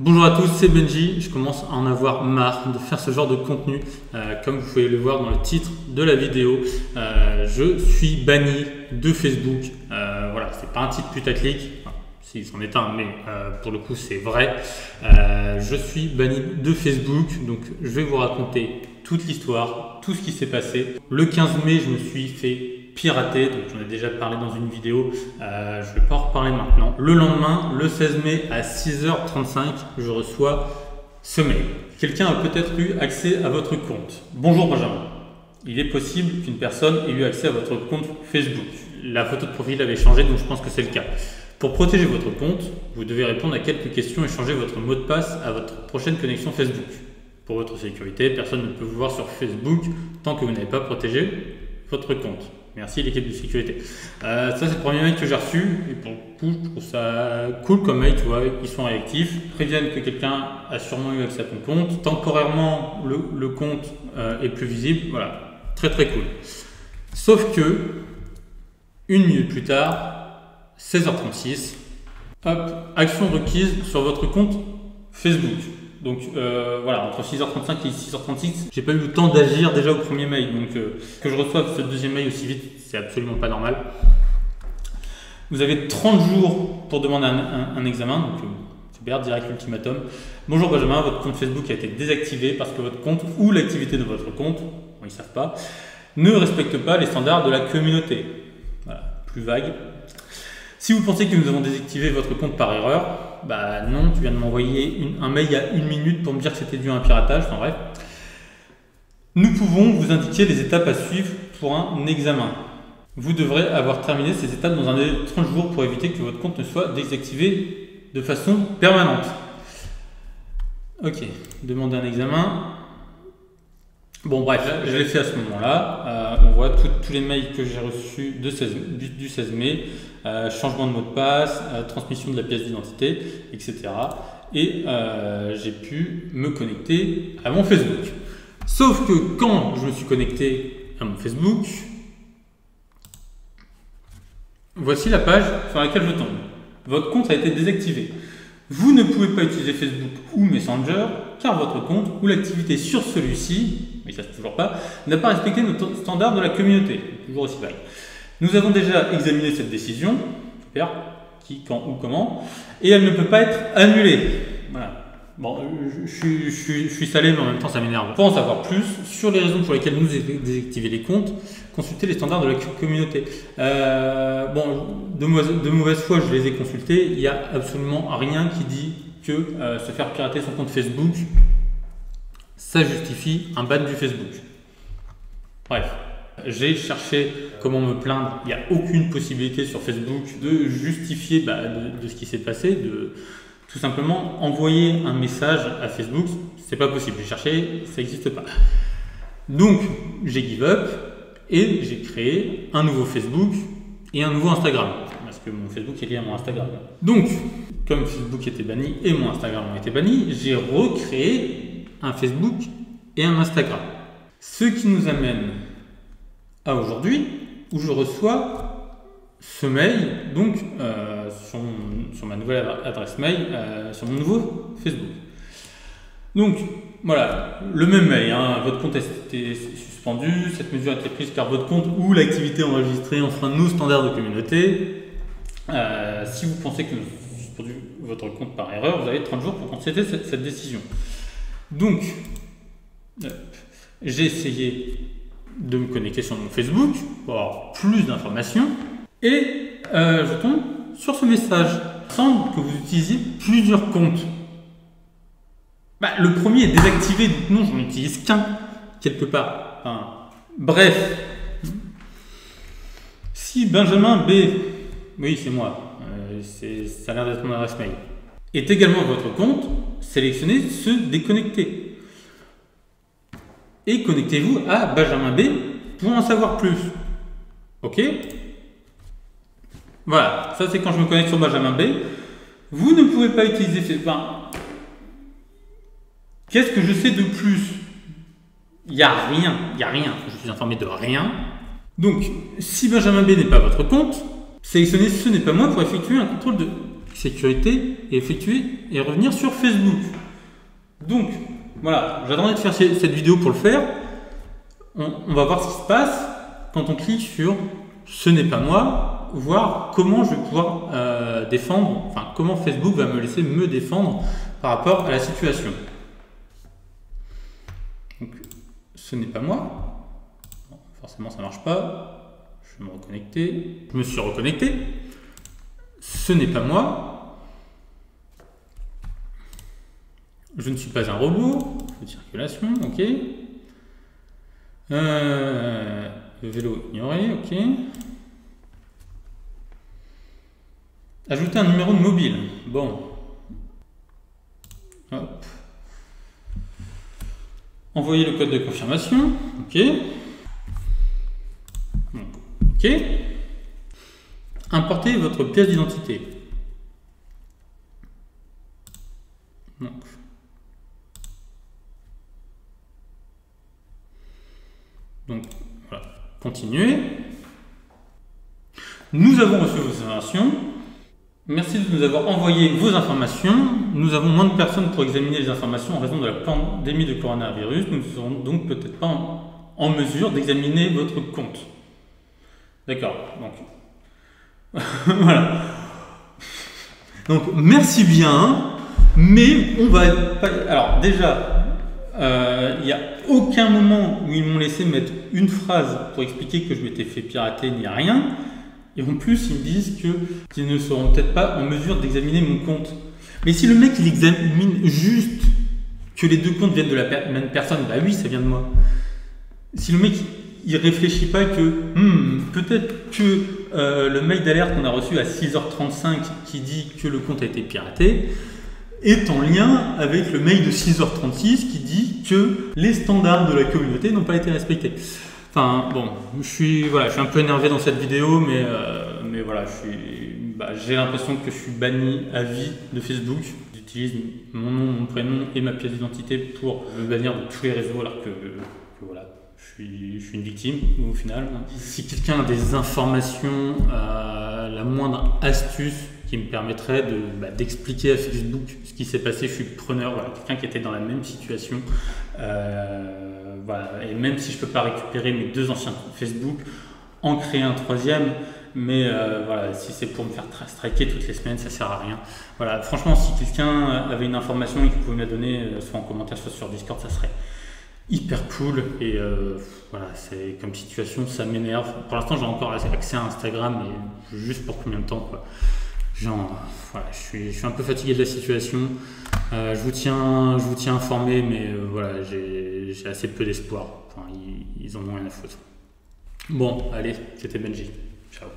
Bonjour à tous, c'est Benji. Je commence à en avoir marre de faire ce genre de contenu. Comme vous pouvez le voir dans le titre de la vidéo, je suis banni de Facebook. Voilà, c'est pas un titre putaclic. Enfin, si, c'en est un, mais pour le coup, c'est vrai. Je suis banni de Facebook, donc je vais vous raconter toute l'histoire, tout ce qui s'est passé. Le 15 mai, je me suis fait piraté, donc j'en ai déjà parlé dans une vidéo, je ne vais pas en reparler maintenant. Le lendemain, le 16 mai à 6h35, je reçois ce mail. Quelqu'un a peut-être eu accès à votre compte. Bonjour Benjamin, il est possible qu'une personne ait eu accès à votre compte Facebook. La photo de profil avait changé, donc je pense que c'est le cas. Pour protéger votre compte, vous devez répondre à quelques questions et changer votre mot de passe à votre prochaine connexion Facebook. Pour votre sécurité, personne ne peut vous voir sur Facebook tant que vous n'avez pas protégé votre compte. Merci l'équipe de sécurité. Ça c'est le premier mail que j'ai reçu et pour le coup je trouve ça cool comme mail, tu vois, ils sont réactifs, ils préviennent que quelqu'un a sûrement eu accès à ton compte, temporairement le compte est plus visible, voilà, très cool. Sauf que, une minute plus tard, 16h36, hop, action requise sur votre compte Facebook. Donc voilà, entre 6h35 et 6h36, j'ai pas eu le temps d'agir déjà au premier mail. Donc que je reçoive ce deuxième mail aussi vite, c'est absolument pas normal. Vous avez 30 jours pour demander un examen. Donc super, direct ultimatum. Bonjour Benjamin, votre compte Facebook a été désactivé parce que votre compte ou l'activité de votre compte, bon, ils savent pas, ne respecte pas les standards de la communauté. Voilà, plus vague. Si vous pensez que nous avons désactivé votre compte par erreur, bah non, tu viens de m'envoyer un mail il y a une minute pour me dire que c'était dû à un piratage, enfin bref. Nous pouvons vous indiquer les étapes à suivre pour un examen. Vous devrez avoir terminé ces étapes dans un délai de 30 jours pour éviter que votre compte ne soit désactivé de façon permanente. Ok, demander un examen. Bon bref, je l'ai fait à ce moment-là. On voit tous les mails que j'ai reçus du 16 mai, changement de mot de passe, transmission de la pièce d'identité, etc. Et j'ai pu me connecter à mon Facebook. Sauf que quand je me suis connecté à mon Facebook, voici la page sur laquelle je tombe. Votre compte a été désactivé. Vous ne pouvez pas utiliser Facebook ou Messenger car votre compte ou l'activité sur celui-ci, mais ça c'est toujours pas, n'a pas respecté nos standards de la communauté. Toujours aussi vague. Nous avons déjà examiné cette décision, super, qui, quand ou comment, et elle ne peut pas être annulée. Voilà. Bon, je suis salé, mais en même temps ça m'énerve. Pour en savoir plus sur les raisons pour lesquelles nous avons désactivé les comptes, consultez les standards de la communauté. Bon, de mauvaise foi, je les ai consultés. Il n'y a absolument rien qui dit que se faire pirater son compte Facebook, ça justifie un ban du Facebook. Bref, j'ai cherché comment me plaindre. Il n'y a aucune possibilité sur Facebook de justifier de ce qui s'est passé, de tout simplement envoyer un message à Facebook. C'est pas possible. J'ai cherché, ça n'existe pas. Donc, j'ai give up et j'ai créé un nouveau Facebook et un nouveau Instagram. Parce que mon Facebook est lié à mon Instagram. Donc, comme Facebook était banni et mon Instagram ont été bannis, j'ai recréé un Facebook et un Instagram. Ce qui nous amène à aujourd'hui où je reçois ce mail donc sur ma nouvelle adresse mail sur mon nouveau Facebook. Donc voilà, le même mail, hein, votre compte a été suspendu, cette mesure a été prise car votre compte ou l'activité enregistrée enfreint nos standards de communauté. Si vous pensez que nous avons suspendu votre compte par erreur, vous avez 30 jours pour constater cette décision. Donc, j'ai essayé de me connecter sur mon Facebook pour avoir plus d'informations et je tombe sur ce message. Il semble que vous utilisiez plusieurs comptes. Le premier est désactivé, donc non, je n'en utilise qu'un quelque part. Enfin, bref, si Benjamin B, oui c'est moi, ça a l'air d'être mon adresse mail, est également votre compte, sélectionnez se déconnecter. Et connectez-vous à Benjamin B pour en savoir plus. Ok? Voilà, ça c'est quand je me connecte sur Benjamin B. Vous ne pouvez pas utiliser ces... Qu'est-ce que je sais de plus? Il n'y a rien, je suis informé de rien. Donc, si Benjamin B n'est pas votre compte, sélectionnez ce n'est pas moi pour effectuer un contrôle de sécurité et effectuer et revenir sur Facebook. Donc voilà, j'attendais de faire cette vidéo pour le faire. On va voir ce qui se passe quand on clique sur ce n'est pas moi, voir comment je vais pouvoir défendre, enfin comment Facebook va me laisser me défendre par rapport à la situation. Donc ce n'est pas moi, bon, forcément ça marche pas, je vais me reconnecter, je me suis reconnecté, ce n'est pas moi, je ne suis pas un robot, de circulation, ok. Vélo ignoré, ok. Ajouter un numéro de mobile. Bon. Hop. Envoyer le code de confirmation. Ok. Ok. Importer votre pièce d'identité. Donc, voilà. Continuer. Nous avons reçu vos informations. Merci de nous avoir envoyé vos informations. Nous avons moins de personnes pour examiner les informations en raison de la pandémie de coronavirus. Nous ne serons donc peut-être pas en mesure d'examiner votre compte. D'accord. Donc, voilà. Donc, merci bien. Mais on va pas... Alors, déjà, il n'y a aucun moment où ils m'ont laissé mettre une phrase pour expliquer que je m'étais fait pirater ni rien. Et en plus, ils me disent qu'ils ne seront peut-être pas en mesure d'examiner mon compte. Mais si le mec, il examine juste que les deux comptes viennent de la même personne, bah oui, ça vient de moi. Si le mec, il réfléchit pas que peut-être que le mail d'alerte qu'on a reçu à 6h35 qui dit que le compte a été piraté est en lien avec le mail de 6h36 qui dit que les standards de la communauté n'ont pas été respectés. Enfin bon, je suis un peu énervé dans cette vidéo, mais voilà, j'ai l'impression que je suis banni à vie de Facebook. J'utilise mon nom, mon prénom et ma pièce d'identité pour me bannir de tous les réseaux, alors que voilà, je suis une victime au final. Si quelqu'un a des informations, la moindre astuce qui me permettrait d'expliquer à Facebook ce qui s'est passé, je suis preneur. Voilà, quelqu'un qui était dans la même situation. Voilà. Et même si je ne peux pas récupérer mes 2 anciens comptes Facebook, en créer un 3e, mais voilà, si c'est pour me faire striker toutes les semaines, ça ne sert à rien. Voilà, franchement, si quelqu'un avait une information et qu'il pouvait me la donner, soit en commentaire, soit sur Discord, ça serait hyper cool. Et voilà, c'est comme situation, ça m'énerve. Pour l'instant, j'ai encore accès à Instagram, mais juste pour combien de temps, quoi. Voilà, je suis un peu fatigué de la situation. Je vous tiens informé, mais voilà, j'ai assez peu d'espoir. Enfin, ils en ont rien à foutre. Bon, allez, c'était Benji. Ciao.